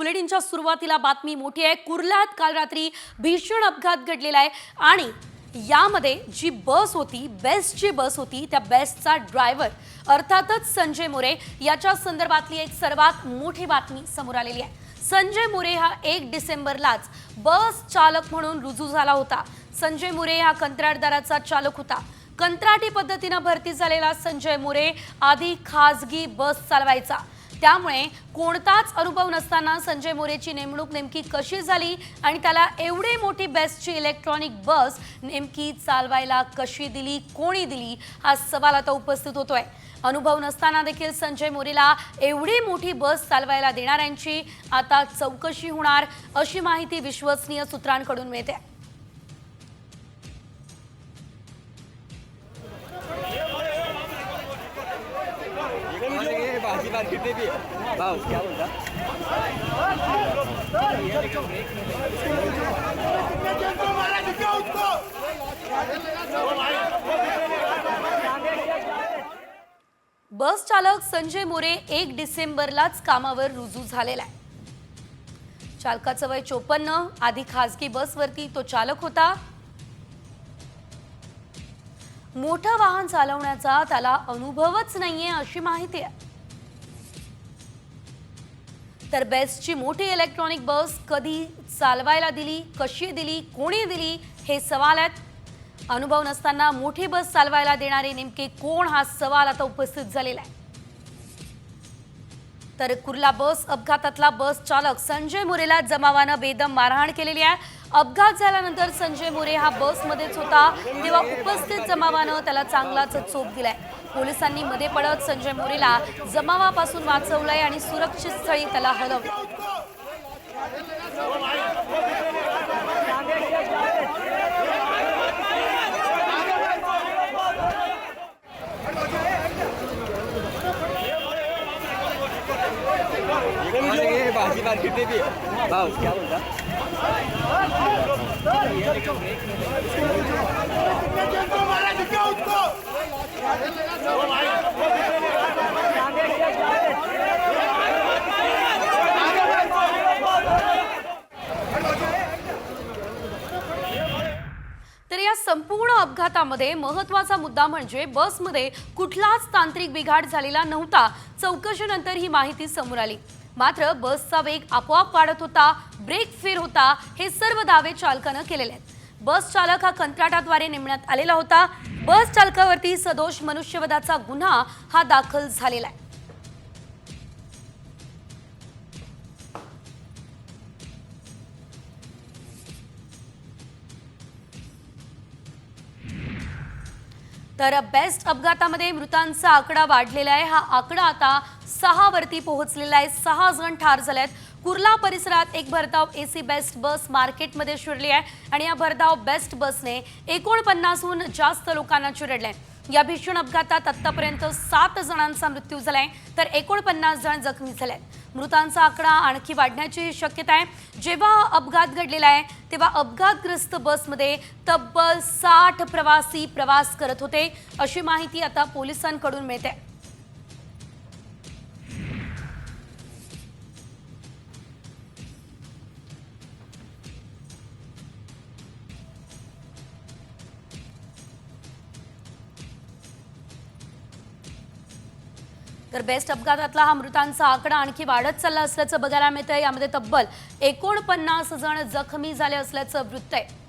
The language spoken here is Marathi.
बुलेटिनच्या सुरुवातीला बातमी मोठी आहे। कुर्ल्यात काल रात्री भीषण अपघात घडलेला आहे आणि यामध्ये जी बस होती, बेस्टची बस होती, त्या बेस्टचा ड्रायव्हर अर्थातच संजय मोरे याच्या संदर्भातली एक सर्वात मोठी बातमी समोर आलेली आहे। संजय मोरे हा 1 डिसेंबरलाच बस चालक म्हणून रुजू झाला होता। संजय मोरे हा कंत्राटदाराचा चालक होता। कंत्राटी पद्धतीने भरती झालेला संजय मोरे आधी खासगी बस चालवायचा। त्यामुळे कोणताच अनुभव नसताना संजय मोरेची नेमणूक नेमकी कशी झाली आणि त्याला एवढी मोठी बेस्टची इलेक्ट्रॉनिक बस नेमकी चालवायला कशी दिली, कोणी दिली, हा सवाल आता उपस्थित होतोय। अनुभव नसताना देखील संजय मोरेला एवढी मोठी बस चालवायला देणाऱ्यांची आता चौकशी होणार अशी माहिती विश्वसनीय सूत्रांकडून मिळते। क्या बोलता? बस चालक संजय मोरे 1 डिसेंबरलाच कामावर रुजू झालेला आहे। चालकाचं वय 54, आधी खासगी बसवरती तो चालक होता। मोठं वाहन चालवण्याचा त्याला अनुभवच नाहीये अशी माहिती आहे। तर बेस्टची मोठी इलेक्ट्रॉनिक बस कधी चालवायला दिली, कशी दिली, कोणी दिली, हे सवाल आहेत। अनुभव नसताना मोठी बस चालवायला देणारे नेमके कोण, हा सवाल आता उपस्थित झालेला आहे। तर कुर्ला बस अपघातातला बस चालक संजय मोरेला जमावानं बेदम मारहाण केलेली आहे। अपघात झाल्यानंतर संजय मोरे हा बसमध्येच होता, तेव्हा उपस्थित जमावानं त्याला चांगलाच चोप दिलाय। पोलिसांनी मध्ये पडत संजय मोरेला जमावापासून वाचवलंय आणि सुरक्षित स्थळी त्याला हलवलं। क्या बोलता? तर या संपूर्ण अपघातामध्ये महत्त्वाचा मुद्दा म्हणजे बसमध्ये कुठलाच तांत्रिक बिघाड झालेला नव्हता। चौकशीनंतर ही माहिती समोर आली। मात्र बसचा वेग आपोआप वाढत होता, ब्रेक फेल होता, हे सर्व दावे चालकानं केलेले आहेत। बस चालक हा कंत्राटाद्वारे नेमण्यात आलेला होता। बस चालकावरती सदोष मनुष्यवधाचा गुन्हा हा दाखल झालेला आहे। तर बेस्ट अपघातामध्ये मृतांचा आकडा वाढलेला आहे। हा आकडा आता 6 वरती पोहोचलेला आहे। 6 जण ठार झालेत। कुर्ला परिसरात एक भरधाव एसी बेस्ट बस मार्केटमध्ये शिरली आहे आणि या भरधाव बेस्ट बसने 49हून जास्त लोकांना चिरडले। या भीषण अपघातात आतापर्यंत 7 जणांचा मृत्यू झालाय, तर 49 जण जखमी झालेत। मृतांचा आकडा आणखी वाढण्याची शक्यता आहे। जेव्हा अपघात घडलेला आहे तेव्हा अपघातग्रस्त बसमध्ये तब्बल 60 प्रवासी प्रवास करत होते अशी माहिती आता पोलिसांकडून मिळते। तर बेस्ट अपघातातला हा मृतांचा आकडा आणखी वाढत चालला असल्याचं बघायला मिळतंय। यामध्ये तब्बल 49 जण जखमी झाले असल्याचं वृत्त आहे।